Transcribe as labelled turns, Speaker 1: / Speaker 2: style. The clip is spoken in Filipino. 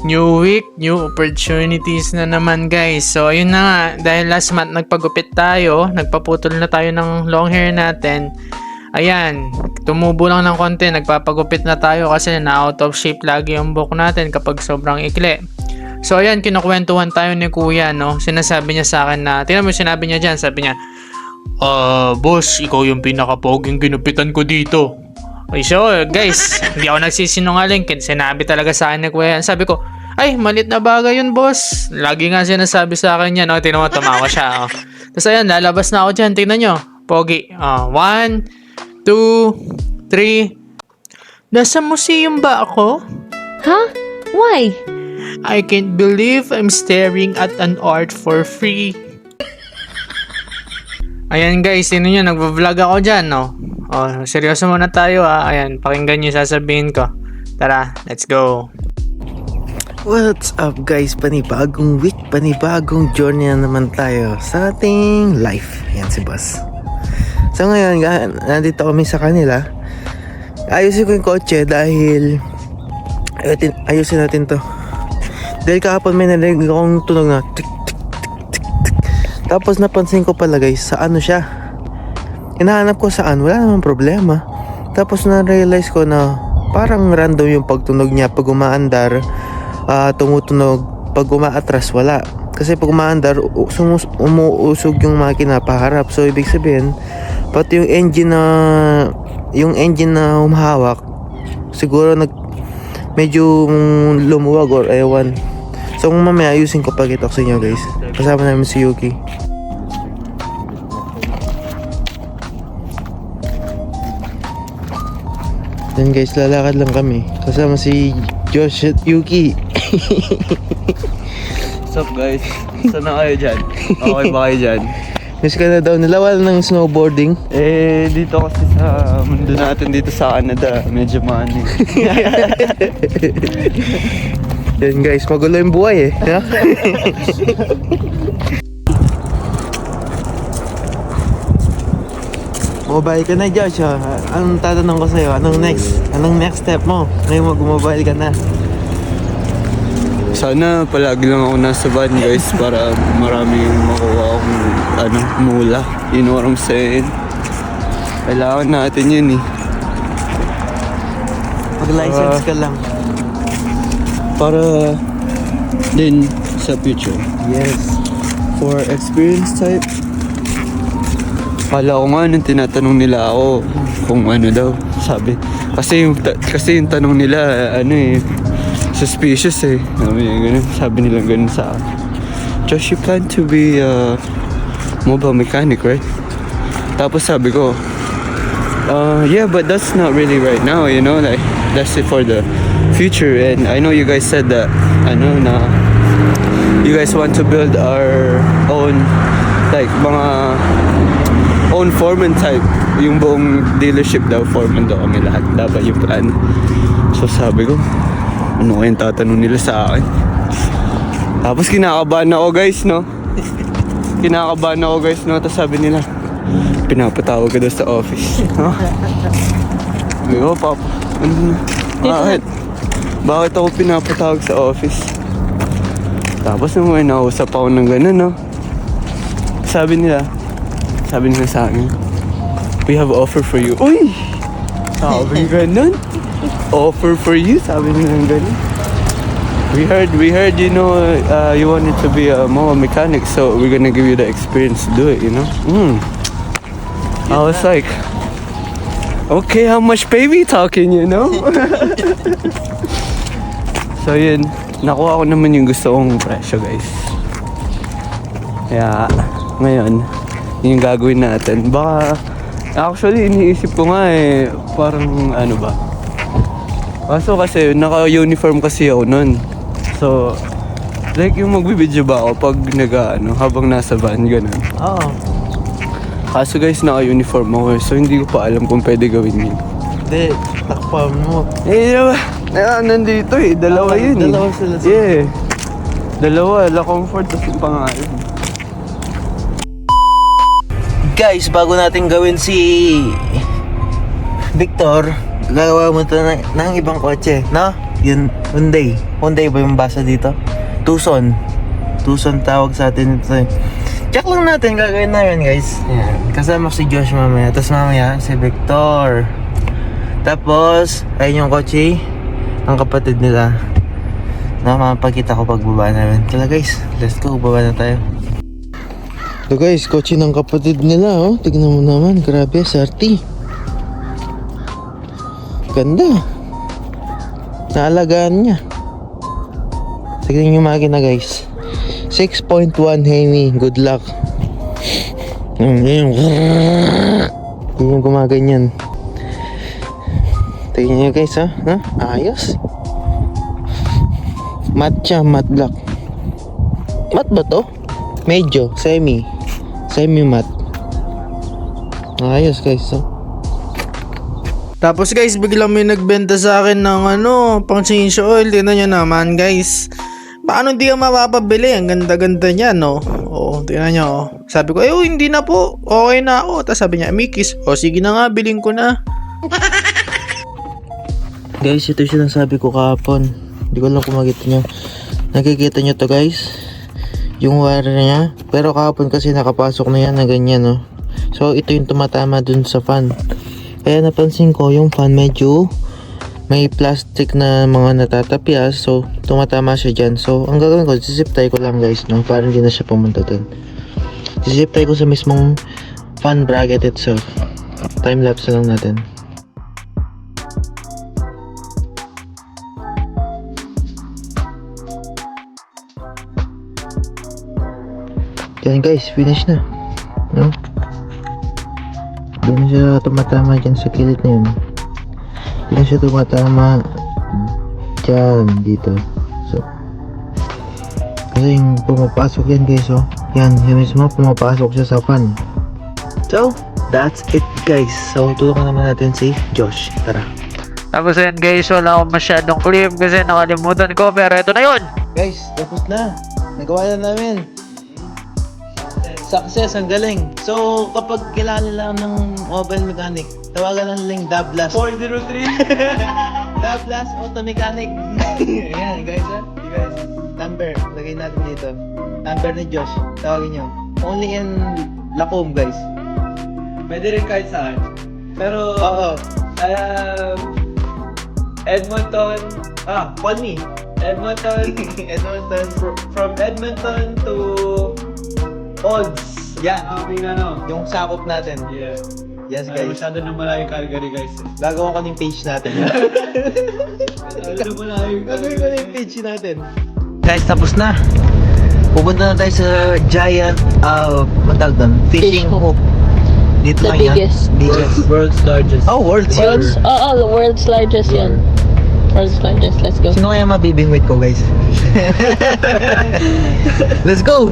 Speaker 1: New week, new opportunities na naman guys. So ayun na nga, dahil last month nagpagupit tayo, nagpaputol na tayo ng long hair natin. Ayan, tumubo lang ng konti, nagpapagupit na tayo kasi na out of shape lagi yung buhok natin kapag sobrang ikli. So ayan, kinukwentuhan tayo ni kuya, no? Sinasabi niya sa akin na, tingnan mo sinabi niya dyan, sabi niya, boss, ikaw yung pinakapoging ginupitan ko dito. Okay, so guys, hindi ako nagsisinungaling. Sinabi talaga sa akin ni kuya. Sabi ko, ay, malit na bagay yun, boss. Lagi nga sinasabi sa akin yan. Tingnan mo, tumawa siya. Tapos ayan, lalabas na ako dyan. Tingnan nyo. Pogi. 1, 2, 3. Nasa museum ba ako?
Speaker 2: Huh? Why?
Speaker 1: I can't believe I'm staring at an art for free. Ayan guys, sino nyo? Nagvo-vlog ako dyan, no? Seryoso muna tayo Ayan, pakinggan nyo sasabihin ko. Tara, let's go.
Speaker 3: What's up guys? Panibagong week, panibagong journey na naman tayo sa ating life. Yan si boss. So ngayon, nandito kami sa kanila. Ayusin ko yung kotse dahil ayusin natin to. Dahil kahapon may narinig akong tunog na tik tik tik tik tik. Tapos napansin ko pala guys, sa ano siya. Hinahanap ko saan, wala namang problema. Tapos na-realize ko na parang random yung pagtunog niya. Pag umaandar, tumutunog. Pag umaatras, wala. Kasi pag umaandar, umuusog yung makina paharap. So ibig sabihin, pati yung engine na humahawak, siguro medyo lumuwag or ewan. So kung mamaya ayusin ko pag-itok sa inyo guys. Kasama namin si Yuki. Yan guys, lalakad lang kami. Kasama si Josh at Yuki.
Speaker 4: What's up guys? Saan na kayo dyan? Okay ba kayo dyan?
Speaker 3: Miss ka na daw nila, wala ng snowboarding.
Speaker 4: Dito kasi sa mundo natin dito sa Canada, medyo maani.
Speaker 3: Yan guys, magulo yung buhay ha? Mobile ka na Josh Anong tatanong ko sa'yo? Anong next step mo? Ngayon mag-mobile ka na.
Speaker 4: Sana palagi lang ako nasa van guys para maraming makuha akong mula. You know what I'm saying? Kailangan natin yun
Speaker 3: Mag-license ka lang.
Speaker 4: Para din sa future.
Speaker 3: Yes.
Speaker 4: For experience type. Kala ko nga nung tinatanong nila ako kung ano daw, sabi. Kasi yung tanong nila, suspicious Sabi nila ganun sa akin. Josh, you plan to be a mobile mechanic, right? Tapos sabi ko, yeah, but that's not really right now, like, that's it for the future. And I know you guys said that, na you guys want to build our own, like, mga own foreman type. Yung buong dealership daw, foreman daw kami lahat. Dapat yung plan. So sabi ko, ano kayong tatanong nila sa akin? Tapos kinakabahan ako guys, no? Tapos sabi nila, pinapatawag ka daw sa office. Sabi ko, Papa, bakit ako pinapatawag sa office? Tapos nung may nausap ako ng gano'n, no? Sabi nila sa akin, we have offer for you. Uy! Sabi ganun. Offer for you? Sabi nila ganun. We heard, you wanted to be a mobile mechanic, so we're gonna give you the experience to do it, I was like, okay, how much pay we talking, So yun, nakuha ko naman yung gusto kong presyo, guys. Kaya, ngayon, yung gagawin natin. Baka, actually, iniisip ko nga parang ba. Kaso kasi, naka-uniform kasi ako nun. So, like yung magbibideo ba ako pag habang nasa van, ganun.
Speaker 3: Oo.
Speaker 4: Kaso guys, naka-uniform ako so hindi ko pa alam kung pwede gawin yun.
Speaker 3: Hindi, takpan mo.
Speaker 4: Nandito dalawa yun
Speaker 3: Dalawa sila.
Speaker 4: Yeah. Dalawa, La Comfort, tapos yung pangalan.
Speaker 3: Guys, bago natin gawin si Victor, gagawa mo ito ng ibang kotse, no? Yun, Hyundai. Hyundai ba yung basa dito? Tucson. Tucson tawag sa atin ito eh. Check lang natin, gagawin namin guys. Yan. Kasama si Josh mamaya. Tapos mamaya si Victor. Tapos, ayun yung kotse. Ang kapatid nila. Na mapakita ko pagbaba namin. Kaya guys, let's go. Baba na tayo. So guys, kotse ng kapatid nila oh. Tignan mo naman. Grabe, SRT. Ganda. Naalagaan niya. Tignan yung makina guys. 6.1 Hemi. Good luck. Yun yung gumaganyan. Tignan nyo guys ha. Ayos. Matte siya. Matte black. Matte ba to? Medyo. Semi. Semi matte. Ayos guys ha.
Speaker 1: Tapos guys, biglang may nagbenta sa akin ng pang change oil. Tingnan nyo naman guys. Paano hindi ka mapapabili? Ang ganda-ganda niya, no? Oo, tingnan nyo. Oh. Sabi ko, hindi na po. Okay na ako. Tapos sabi niya, Mikis, sige na nga, biling ko na.
Speaker 3: Guys, ito siya sabi ko kahapon. Hindi ko lang kung makita nyo. Nakikita nyo to guys. Yung wire niya. Pero kahapon kasi nakapasok na yan na ganyan, no? So, ito yung tumatama dun sa fan. Kaya napansin ko yung fan medyo may plastic na mga natatapyas. So, tumatama siya dyan. So, ang gagawin ko, zip tie ko lang guys, no? Para hindi na siya pumunta dun. Zip tie ko sa mismong fan bracket itself. Time lapse lang natin. Yan guys, finish na. No? Hindi na siya tumatama dyan sa kilid na yun. Hindi na siya tumatama dyan, dito. So, kasi yung pumapasok yan guys, oh. Yan mismo pumapasok siya sa fan. So, that's it guys. So, tulungan naman natin si Josh. Tara.
Speaker 1: Tapos ayan guys, wala akong masyadong clip kasi nakalimutan ko. Pero ito na yun.
Speaker 3: Guys, tapos na. Nagawa na namin. Success, ang galing. So, kapag kailangan nila ng mobile mechanic, tawagan lang link Dablas 403 Dablas Auto Mechanic. Ayan guys, ha? Guys, number, lagay natin dito. Number ni Josh, tawagin nyo. Only in Lacombe guys.
Speaker 5: Pwede rin kahit saan. Pero,
Speaker 3: Oo.
Speaker 5: Edmonton,
Speaker 3: Call me.
Speaker 5: Edmonton, from Edmonton to Odds.
Speaker 3: Yan,
Speaker 5: Aming ano.
Speaker 3: yung sakop natin.
Speaker 5: Yeah.
Speaker 3: Yes
Speaker 5: Ay,
Speaker 3: guys.
Speaker 5: masyado na malayo Calgary guys.
Speaker 3: Gagawa ko ng page natin.
Speaker 5: Masyado na malayo
Speaker 3: Gagawin ko na yung page natin. Guys, tapos na. Pupunta na tayo sa giant, matag doon, fishing hook. Dito
Speaker 2: The
Speaker 3: lang yan.
Speaker 2: biggest.
Speaker 5: World's largest.
Speaker 3: Oh, world's
Speaker 2: World's, the world's largest yan. World's largest, let's go.
Speaker 3: Sino kaya mabibingwit ko, guys? Let's go!